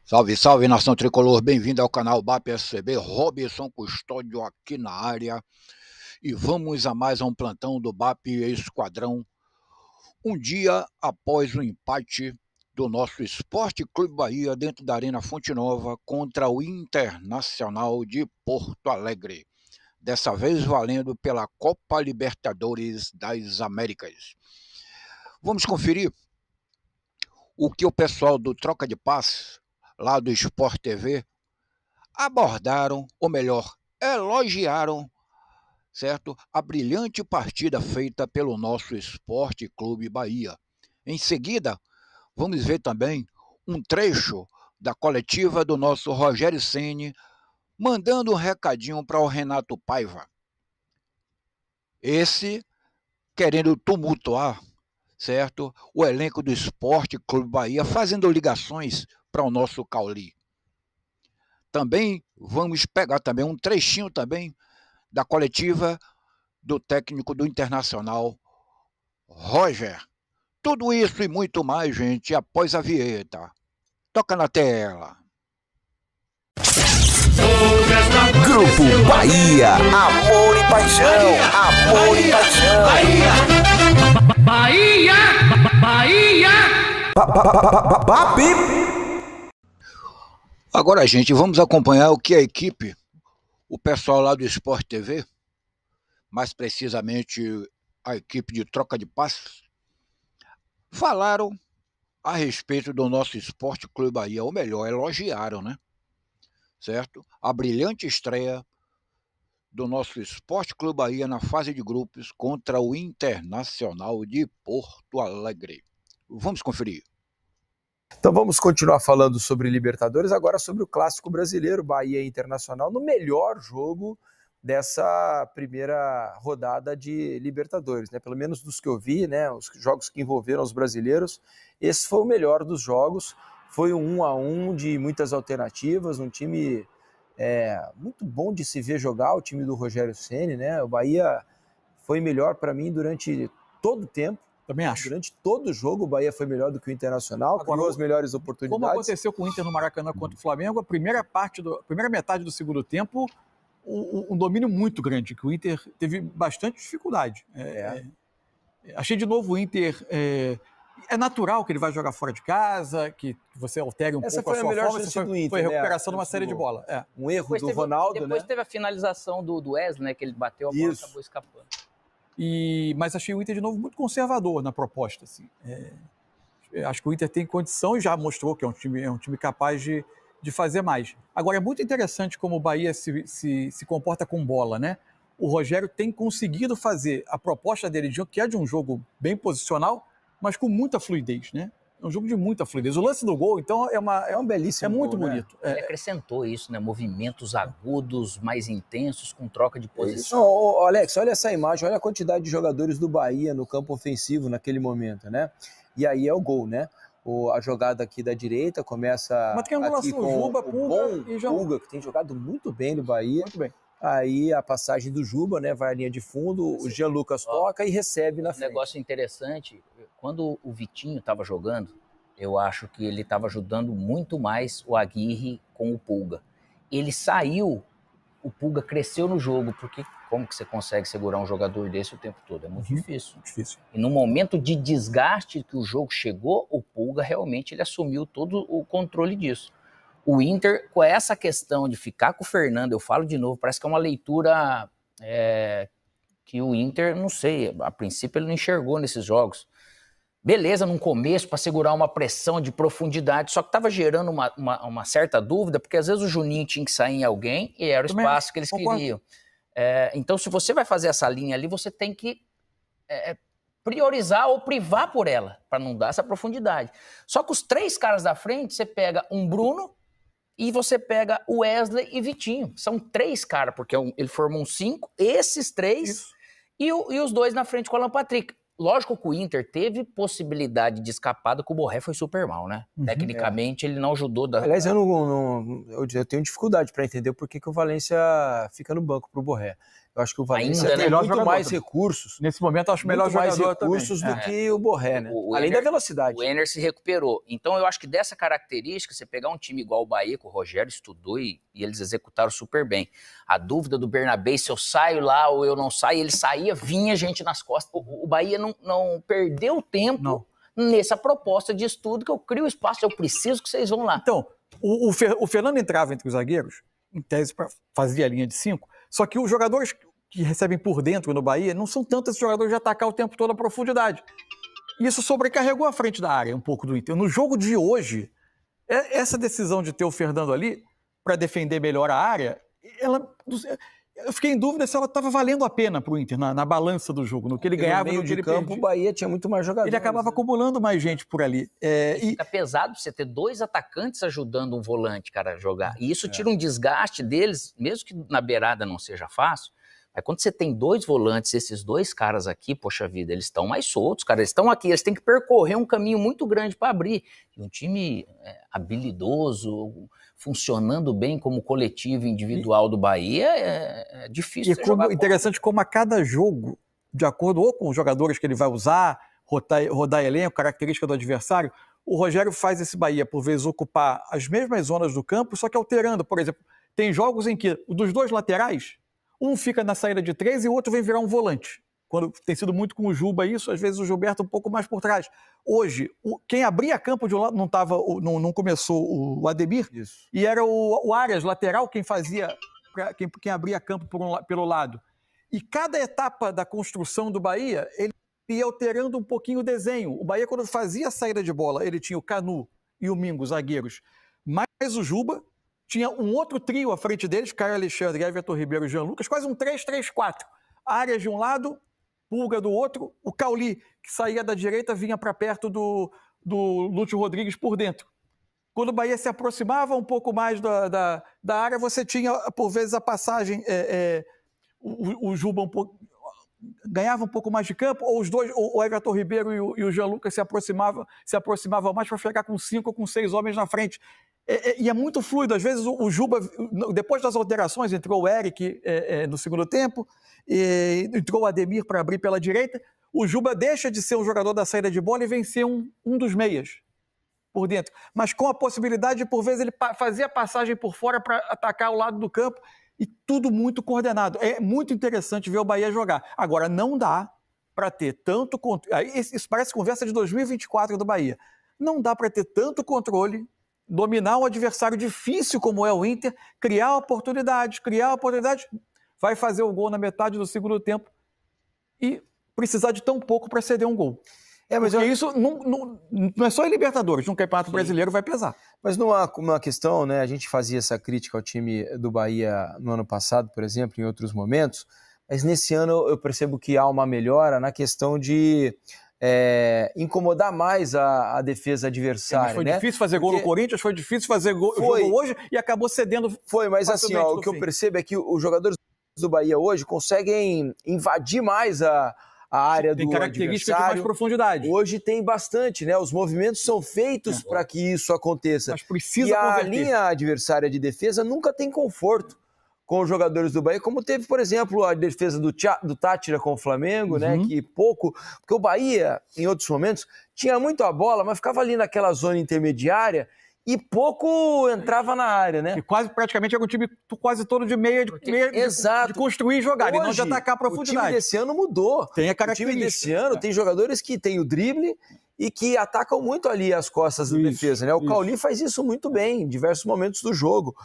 Salve, salve, nação tricolor, bem-vindo ao canal BAP SCB, Robson Custódio aqui na área e vamos a mais um plantão do BAP Esquadrão, um dia após o empate do nosso Esporte Clube Bahia dentro da Arena Fonte Nova contra o Internacional de Porto Alegre, dessa vez valendo pela Copa Libertadores das Américas. Vamos conferir o que o pessoal do Troca de Passes lá do Sport TV, abordaram, ou melhor, elogiaram, certo? A brilhante partida feita pelo nosso Esporte Clube Bahia. Em seguida, vamos ver também um trecho da coletiva do nosso Rogério Ceni, mandando um recadinho para o Renato Paiva. Esse querendo tumultuar, certo? O elenco do Esporte Clube Bahia, fazendo ligações para o nosso Cauli. Também vamos pegar também um trechinho também da coletiva do técnico do Internacional, Roger. Tudo isso e muito mais, gente, após a vinheta. Toca na tela. Grupo Bahia, amor e paixão, amor e paixão. Bahia, Bahia. BAP. Agora, gente, vamos acompanhar o que a equipe, o pessoal lá do Sport TV, mais precisamente a equipe de Troca de Passes, falaram a respeito do nosso Esporte Clube Bahia, ou melhor, elogiaram, né? Certo? A brilhante estreia do nosso Esporte Clube Bahia na fase de grupos contra o Internacional de Porto Alegre. Vamos conferir. Então vamos continuar falando sobre Libertadores, agora sobre o Clássico Brasileiro, Bahia Internacional, no melhor jogo dessa primeira rodada de Libertadores, né? Pelo menos dos que eu vi, né? Os jogos que envolveram os brasileiros, esse foi o melhor dos jogos, foi um 1-1 de muitas alternativas, um time muito bom de se ver jogar, o time do Rogério Ceni, né? O Bahia foi melhor para mim durante todo o tempo. Também acho. Durante todo o jogo, o Bahia foi melhor do que o Internacional, criou as melhores oportunidades. Como aconteceu com o Inter no Maracanã contra o Flamengo, a primeira metade do segundo tempo, um domínio muito grande, que o Inter teve bastante dificuldade. Achei de novo o Inter... É natural que ele vai jogar fora de casa, que você altere pouco a sua forma. Essa foi a melhor chance do Inter, foi a recuperação de uma série de bola. Um erro do Ronaldo, depois teve a finalização do Wesley, né, que ele bateu a bola e acabou escapando. Mas achei o Inter de novo muito conservador na proposta. Assim. Acho que o Inter tem condição e já mostrou que é um time capaz de fazer mais. Agora, é muito interessante como o Bahia se comporta com bola, né? O Rogério tem conseguido fazer a proposta dele, que é de um jogo bem posicional, mas com muita fluidez, né? É um jogo de muita fluidez. O lance do gol, então, é um belíssimo. É muito gol, bonito. Ele acrescentou isso, né? Movimentos agudos, mais intensos, com troca de posição. Alex, olha essa imagem, olha a quantidade de jogadores do Bahia no campo ofensivo naquele momento, né? E aí é o gol, né? A jogada aqui da direita começa uma triangulação, aqui com Juba, Pulga, que tem jogado muito bem no Bahia. Muito bem. Aí a passagem do Juba, né? Vai à linha de fundo, o Jean Lucas toca e recebe na frente. Um negócio interessante, quando o Vitinho estava jogando, eu acho que ele estava ajudando muito mais o Aguirre com o Pulga. Ele saiu, o Pulga cresceu no jogo, porque como que você consegue segurar um jogador desse o tempo todo? É muito difícil. E no momento de desgaste que o jogo chegou, o Pulga realmente ele assumiu todo o controle disso. O Inter, com essa questão de ficar com o Fernando, eu falo de novo, parece que é uma leitura que o Inter, não sei, a princípio ele não enxergou nesses jogos. Beleza, no começo, para segurar uma pressão de profundidade, só que estava gerando uma certa dúvida, porque às vezes o Juninho tinha que sair em alguém e era o espaço que eles queriam. Então, se você vai fazer essa linha ali, você tem que priorizar ou privar por ela, para não dar essa profundidade. Só que os três caras da frente, você pega um Bruno e você pega o Wesley e Vitinho. São três caras, porque ele formou um 5, esses três, e os dois na frente com o Alan Patrick. Lógico que o Inter teve possibilidade de escapada, que o Borré foi super mal, né? Tecnicamente, ele não ajudou. Aliás, eu tenho dificuldade para entender por que o Valência fica no banco pro Borré. Eu acho que o Valência Ainda, tem né? muito mais recursos. Nesse momento, eu acho o melhor muito mais jogador recursos também. do que o Borré, né? Além da velocidade. O Enner se recuperou. Então, eu acho que dessa característica, você pegar um time igual o Bahia, que o Rogério estudou e eles executaram super bem. A dúvida do Bernabé, se eu saio lá ou eu não saio, ele saía, vinha gente nas costas. O Bahia não perdeu tempo nessa proposta de estudo, que eu crio espaço, eu preciso que vocês vão lá. Então, o Fernando entrava entre os zagueiros, em tese, fazia a linha de 5, só que os jogadores que recebem por dentro no Bahia não são tantos esses jogadores de atacar o tempo todo a profundidade. Isso sobrecarregou a frente da área um pouco do Inter. No jogo de hoje, essa decisão de ter o Fernando ali para defender melhor a área, eu fiquei em dúvida se ela estava valendo a pena para o Inter, na balança do jogo, no que ele ganhava, no que ele perdia. O Bahia tinha muito mais jogadores. Ele acabava acumulando mais gente por ali. Fica pesado você ter 2 atacantes ajudando um volante, cara, a jogar. E isso tira um desgaste deles, mesmo que na beirada não seja fácil. Mas quando você tem 2 volantes, esses 2 caras aqui, poxa vida, eles estão mais soltos, cara. Eles estão aqui, eles têm que percorrer um caminho muito grande para abrir. E um time habilidoso, funcionando bem como coletivo individual do Bahia, é difícil. E é interessante como a cada jogo, de acordo ou com os jogadores que ele vai usar, rodar elenco, característica do adversário, o Rogério faz esse Bahia, por vezes, ocupar as mesmas zonas do campo, só que alterando. Por exemplo, tem jogos em que, dos 2 laterais, um fica na saída de 3 e o outro vem virar um volante. Quando tem sido muito com o Juba isso, às vezes o Gilberto um pouco mais por trás. Hoje, quem abria campo de um lado não começou o Ademir, isso. E era o Arias, lateral, quem abria campo pelo lado. E cada etapa da construção do Bahia, ele ia alterando um pouquinho o desenho. O Bahia, quando fazia a saída de bola, ele tinha o Canu e o Mingo, zagueiros, mais o Juba. Tinha um outro trio à frente deles, Caio Alexandre, Everton Ribeiro e Jean Lucas, quase um 3-3-4. Arias de um lado, Pulga do outro, o Cauli, que saía da direita, vinha para perto do Lúcio Rodrigues por dentro. Quando o Bahia se aproximava um pouco mais da área, você tinha, por vezes, a passagem, o Juba ganhava um pouco mais de campo, ou os dois, o Everton Ribeiro e o Jean Lucas se aproximavam mais para ficar com 5 ou com 6 homens na frente. E é muito fluido. Às vezes o Juba, depois das alterações, entrou o Eric no segundo tempo, entrou o Ademir para abrir pela direita. O Juba deixa de ser um jogador da saída de bola e vem ser um dos meias por dentro. Mas com a possibilidade de, por vezes, ele fazer a passagem por fora para atacar o lado do campo, e tudo muito coordenado. É muito interessante ver o Bahia jogar. Agora, não dá para ter tanto controle. Isso parece conversa de 2024 do Bahia. Não dá para ter tanto controle, dominar um adversário difícil como é o Inter, criar oportunidades, vai fazer o gol na metade do segundo tempo e precisar de tão pouco para ceder um gol. Mas isso não é só em Libertadores, no Campeonato Brasileiro vai pesar. Mas numa questão, né, a gente fazia essa crítica ao time do Bahia no ano passado, por exemplo, em outros momentos, mas nesse ano eu percebo que há uma melhora na questão de incomodar mais a defesa adversária. Foi difícil fazer gol no Corinthians, foi difícil fazer gol hoje e acabou cedendo. Foi, mas assim, o que eu percebo é que os jogadores do Bahia hoje conseguem invadir mais a área do adversário. Tem característica de mais profundidade. Hoje tem bastante, né? Os movimentos são feitos para que isso aconteça. Mas precisa converter. A linha adversária de defesa nunca tem conforto com os jogadores do Bahia, como teve, por exemplo, a defesa do Tátira com o Flamengo, né? Que porque o Bahia, em outros momentos, tinha muito a bola, mas ficava ali naquela zona intermediária e pouco entrava na área, né? E praticamente era um time quase todo de meia, de construir e jogar, hoje, e não de atacar a profundidade. O time desse ano mudou. Tem a característica. O time desse ano tem jogadores que têm o drible e que atacam muito ali as costas da defesa, né? O Cauli faz isso muito bem em diversos momentos do jogo.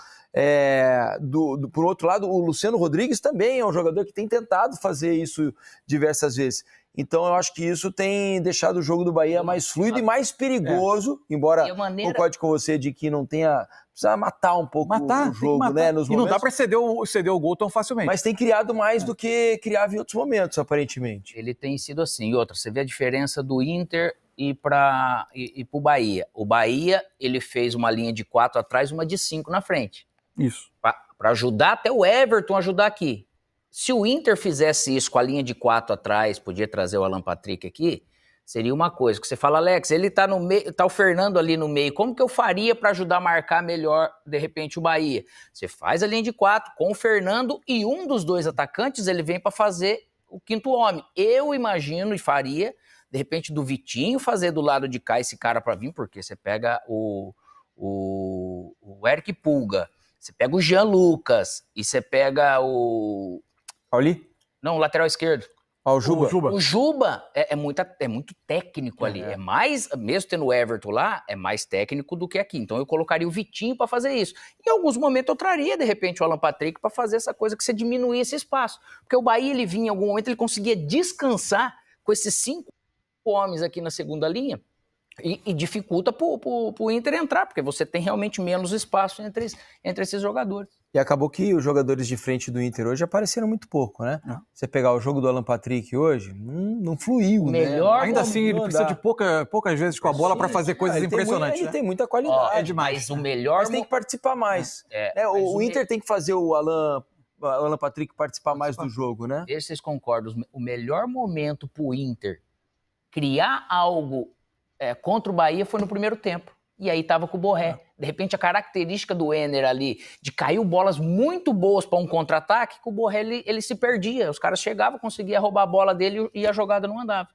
Por outro lado, o Luciano Rodrigues também é um jogador que tem tentado fazer isso diversas vezes. Então eu acho que isso tem deixado o jogo do Bahia mais fluido e mais perigoso, embora concorde com você de que não tenha... Precisa matar um pouco o jogo, né? Nos momentos. E não dá para ceder o gol tão facilmente. Mas tem criado mais do que criava em outros momentos, aparentemente. Ele tem sido assim. E outra, você vê a diferença do Inter e pro Bahia. O Bahia, ele fez uma linha de 4 atrás, uma de 5 na frente. Isso. Para ajudar até o Everton ajudar aqui. Se o Inter fizesse isso com a linha de 4 atrás, podia trazer o Alan Patrick aqui, Seria uma coisa que você fala, Alex, ele tá no meio, tá o Fernando ali no meio, como que eu faria para ajudar a marcar melhor, de repente, o Bahia? Você faz a linha de 4 com o Fernando e um dos dois atacantes, ele vem para fazer o quinto homem. Eu imagino e faria, de repente, do Vitinho fazer do lado de cá esse cara para vir, porque você pega o Eric Pulga, você pega o Jean Lucas e você pega o... Pauli? Não, o lateral esquerdo. O Juba. O Juba é muito técnico ali. É mais, mesmo tendo o Everton lá, é mais técnico do que aqui. Então eu colocaria o Vitinho para fazer isso. Em alguns momentos eu traria, de repente, o Alan Patrick para fazer essa coisa que você diminuir esse espaço. Porque o Bahia, ele vinha em algum momento, ele conseguia descansar com esses 5 homens aqui na segunda linha e dificulta pro Inter entrar, porque você tem realmente menos espaço entre esses jogadores. E acabou que os jogadores de frente do Inter hoje apareceram muito pouco, né? Você pegar o jogo do Alan Patrick hoje, não fluiu, melhor, né? Ainda assim, ele precisa de poucas vezes com a bola para fazer coisas impressionantes. Ele tem muita qualidade. É demais. Mas o melhor... Mas tem que participar mais. O Inter tem que fazer o Alan Patrick participar mais do jogo, né? Veja se vocês concordam. O melhor momento pro Inter criar algo contra o Bahia foi no primeiro tempo. E aí tava com o Borré. De repente, a característica do Enner ali, de cair bolas muito boas para um contra-ataque, que o Borré ele se perdia. Os caras chegavam, conseguia roubar a bola dele e a jogada não andava.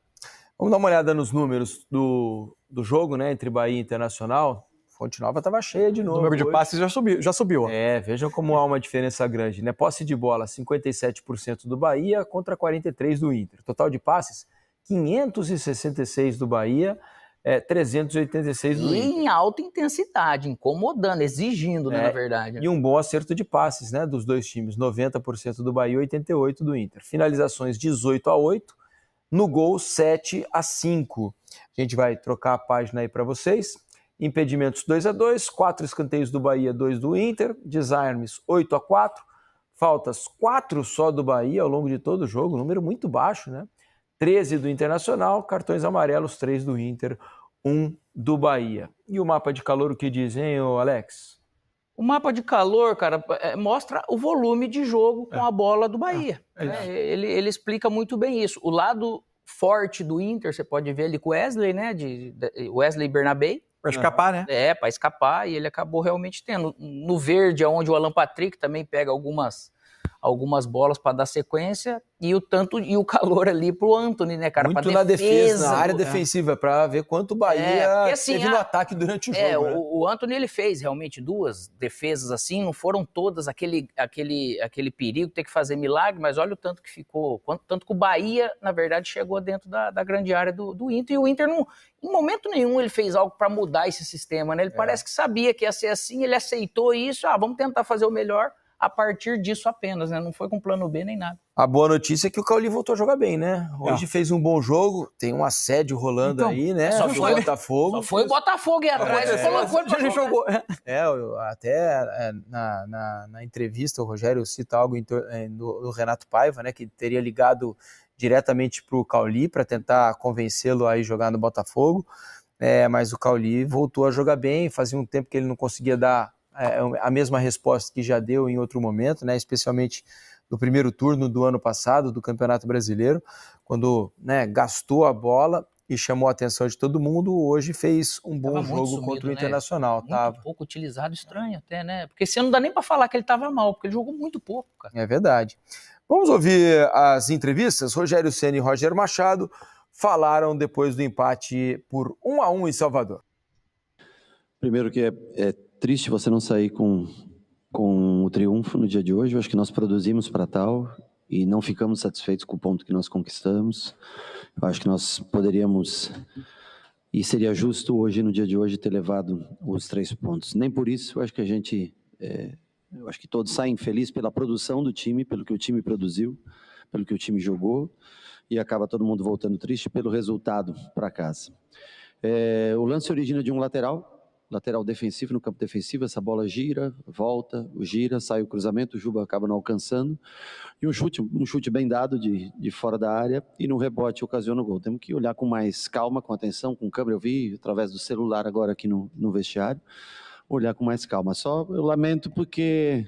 Vamos dar uma olhada nos números do jogo, né, entre Bahia e Internacional. Fonte Nova estava cheia de novo. O número de passes já subiu. Vejam como há uma diferença grande, né? Posse de bola, 57% do Bahia contra 43% do Inter. Total de passes, 566 do Bahia, 386 do Inter. Em alta intensidade, incomodando, exigindo, né, na verdade. E um bom acerto de passes, né, dos dois times, 90% do Bahia e 88% do Inter. Finalizações 18-8, no gol 7-5. A gente vai trocar a página aí para vocês. Impedimentos 2-2, 4 escanteios do Bahia, 2 do Inter, desarmes 8-4, faltas 4 só do Bahia ao longo de todo o jogo, número muito baixo, né? 13 do Internacional, cartões amarelos, 3 do Inter, 1 do Bahia. E o mapa de calor, o que diz, hein, Alex? O mapa de calor, cara, mostra o volume de jogo com a bola do Bahia. Ele explica muito bem isso. O lado forte do Inter, você pode ver ali com o Wesley, né? Wesley Bernabé. Para escapar, né? Para escapar, e ele acabou realmente tendo. No verde, onde o Alan Patrick também pega algumas bolas para dar sequência, e o calor ali pro Anthony, né, cara? Muito na defesa, na área defensiva, para ver quanto o Bahia assim, teve no ataque durante o jogo. Né? O Anthony, ele fez realmente 2 defesas assim, não foram todas aquele perigo, ter que fazer milagre, mas olha o tanto que ficou, tanto que o Bahia, na verdade, chegou dentro da grande área do Inter, e o Inter, em momento nenhum, ele fez algo para mudar esse sistema, né? Ele parece que sabia que ia ser assim, ele aceitou isso, vamos tentar fazer o melhor, a partir disso apenas, né? Não foi com plano B nem nada. A boa notícia é que o Cauli voltou a jogar bem, né? Hoje fez um bom jogo, tem um assédio rolando aí, né? Só foi o Botafogo. Só foi o Botafogo e atrás, colocou ele pra jogou. Até na entrevista o Rogério cita algo do Renato Paiva, né? Que teria ligado diretamente pro Cauli para tentar convencê-lo a ir jogar no Botafogo. Mas o Cauli voltou a jogar bem, fazia um tempo que ele não conseguia dar a mesma resposta que já deu em outro momento, né, especialmente no primeiro turno do ano passado, do Campeonato Brasileiro, quando, né, gastou a bola e chamou a atenção de todo mundo. Hoje fez um bom jogo contra o Internacional. Muito pouco utilizado, estranho até, né? Porque esse ano não dá nem para falar que ele estava mal, porque ele jogou muito pouco, cara. É verdade. Vamos ouvir as entrevistas. Rogério Ceni e Roger Machado falaram depois do empate por 1-1 em Salvador. Primeiro que é triste você não sair com o triunfo no dia de hoje. Eu acho que nós produzimos para tal e não ficamos satisfeitos com o ponto que nós conquistamos. Eu acho que nós poderíamos, e seria justo hoje, no dia de hoje, ter levado os 3 pontos. Nem por isso, eu acho que eu acho que todos saem felizes pela produção do time, pelo que o time produziu, pelo que o time jogou, e acaba todo mundo voltando triste pelo resultado para casa. O lance origina de um lateral defensivo, no campo defensivo, essa bola gira, volta, gira, sai o cruzamento, o Juba acaba não alcançando, e um chute bem dado de fora da área, e no rebote ocasiona o gol. Temos que olhar com mais calma, com atenção, com câmera. Eu vi através do celular agora aqui no vestiário, olhar com mais calma. Só eu lamento porque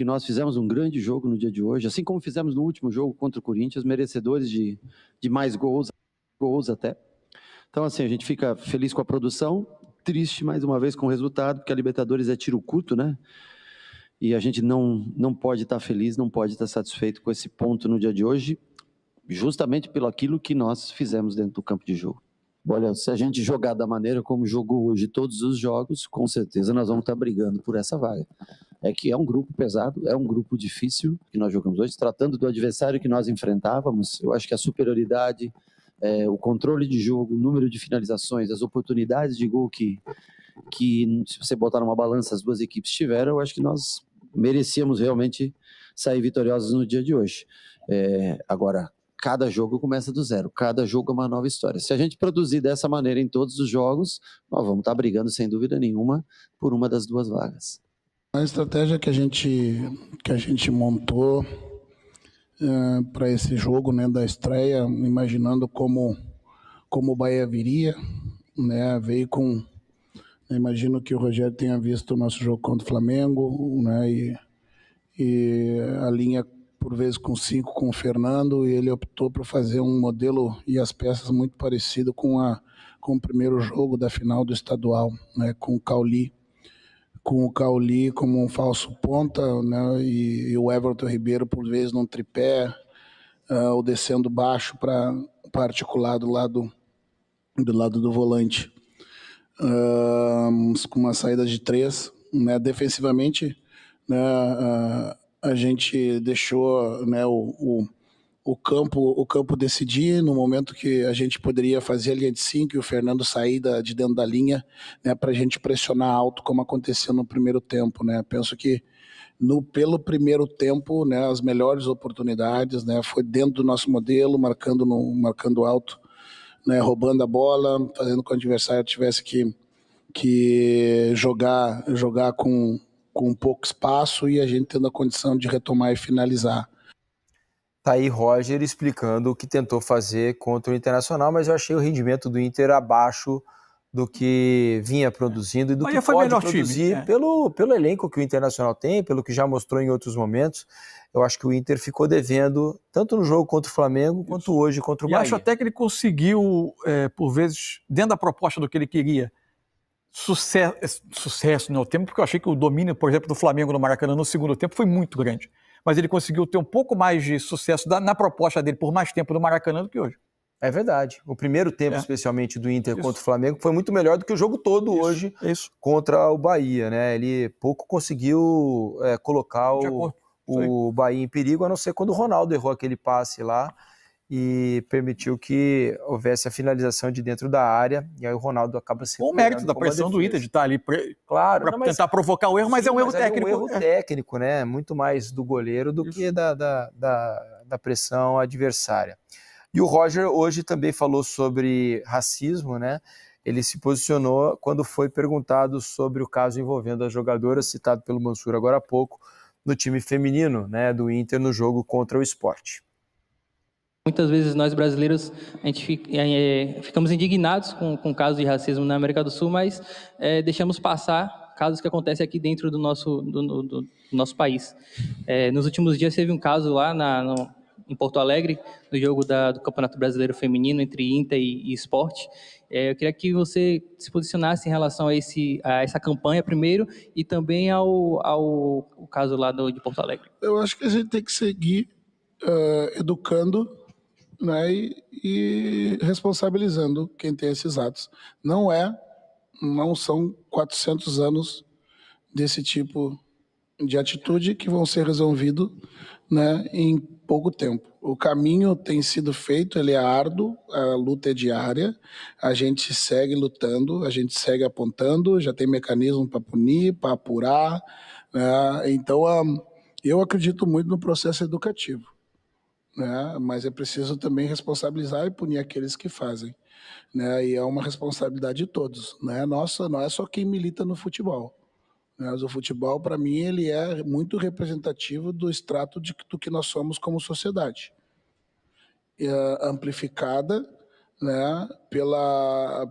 nós fizemos um grande jogo no dia de hoje, assim como fizemos no último jogo contra o Corinthians, merecedores de mais gols até. Então, assim, a gente fica feliz com a produção, triste mais uma vez com o resultado, porque a Libertadores é tiro curto, né? E a gente não pode estar feliz, não pode estar satisfeito com esse ponto no dia de hoje, justamente pelo aquilo que nós fizemos dentro do campo de jogo. Olha, se a gente jogar da maneira como jogou hoje todos os jogos, com certeza nós vamos estar brigando por essa vaga. É que é um grupo pesado, é um grupo difícil que nós jogamos hoje, tratando do adversário que nós enfrentávamos. Eu acho que a superioridade, o controle de jogo, o número de finalizações, as oportunidades de gol que se você botar numa balança as duas equipes tiveram, eu acho que nós merecíamos realmente sair vitoriosos no dia de hoje. Agora, cada jogo começa do zero, cada jogo é uma nova história. Se a gente produzir dessa maneira em todos os jogos, nós vamos estar brigando, sem dúvida nenhuma, por uma das duas vagas. A estratégia que a gente montou para esse jogo, né, da estreia, imaginando como o Bahia viria, né, veio com... Imagino que o Rogério tenha visto o nosso jogo contra o Flamengo, né, e a linha por vezes com 5 com o Fernando, e ele optou por fazer um modelo e as peças muito parecido com o primeiro jogo da final do estadual, né, com o Cauli como um falso ponta, né, e o Everton Ribeiro por vezes num tripé, ou descendo baixo para articular do lado do volante, com uma saída de 3, né, defensivamente, né, a gente deixou, né, o campo decidir no momento que a gente poderia fazer a linha de 5 e o Fernando sair de dentro da linha, né, para a gente pressionar alto, como aconteceu no primeiro tempo, né. Penso que pelo primeiro tempo, né, as melhores oportunidades, né, foi dentro do nosso modelo, marcando alto, né, roubando a bola, fazendo com que o adversário tivesse que jogar com pouco espaço e a gente tendo a condição de retomar e finalizar. Tá aí Roger explicando o que tentou fazer contra o Internacional, mas eu achei o rendimento do Inter abaixo do que vinha produzindo e do que pode produzir pelo elenco que o Internacional tem, pelo que já mostrou em outros momentos. Eu acho que o Inter ficou devendo, tanto no jogo contra o Flamengo, quanto hoje contra o Bahia. E acho até que ele conseguiu, por vezes, dentro da proposta do que ele queria, sucesso no tempo, porque eu achei que o domínio, por exemplo, do Flamengo no Maracanã no segundo tempo foi muito grande. Mas ele conseguiu ter um pouco mais de sucesso na proposta dele por mais tempo no Maracanã do que hoje. É verdade. O primeiro tempo, especialmente do Inter contra o Flamengo, foi muito melhor do que o jogo todo hoje contra o Bahia, né? Ele pouco conseguiu colocar o Bahia em perigo, a não ser quando o Ronaldo errou aquele passe lá e permitiu que houvesse a finalização de dentro da área, e aí o Ronaldo acaba se... Com o mérito da pressão do Inter de estar ali para tentar provocar o erro, mas é um erro técnico. É um erro técnico, né? Muito mais do goleiro do que da pressão adversária. E o Roger hoje também falou sobre racismo, né? Ele se posicionou quando foi perguntado sobre o caso envolvendo a jogadora, citado pelo Mansur agora há pouco, no time feminino, né, do Inter no jogo contra o Sport. Muitas vezes nós brasileiros ficamos indignados com o caso de racismo na América do Sul, mas deixamos passar casos que acontecem aqui dentro do nosso país. Nos últimos dias teve um caso lá em Porto Alegre, no jogo do Campeonato Brasileiro Feminino entre Inter e Sport. Eu queria que você se posicionasse em relação a essa campanha primeiro e também ao caso lá de Porto Alegre. Eu acho que a gente tem que seguir educando, né, e responsabilizando quem tem esses atos. Não são 400 anos desse tipo de atitude que vão ser resolvidos, né, em pouco tempo. O caminho tem sido feito, ele é árduo, a luta é diária, a gente segue lutando, a gente segue apontando, já tem mecanismo para punir, para apurar, né? Então eu acredito muito no processo educativo, né? Mas é preciso também responsabilizar e punir aqueles que fazem, né? E é uma responsabilidade de todos, né? Nossa, não é só quem milita no futebol. Mas o futebol, para mim, ele é muito representativo do extrato do que nós somos como sociedade. Amplificada, né,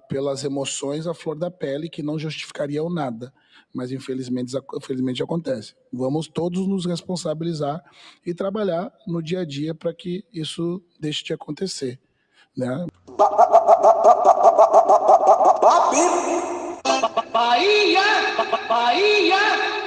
pelas emoções à flor da pele, que não justificariam nada. Mas, infelizmente acontece. Vamos todos nos responsabilizar e trabalhar no dia a dia para que isso deixe de acontecer. né? Bahia! Bahia!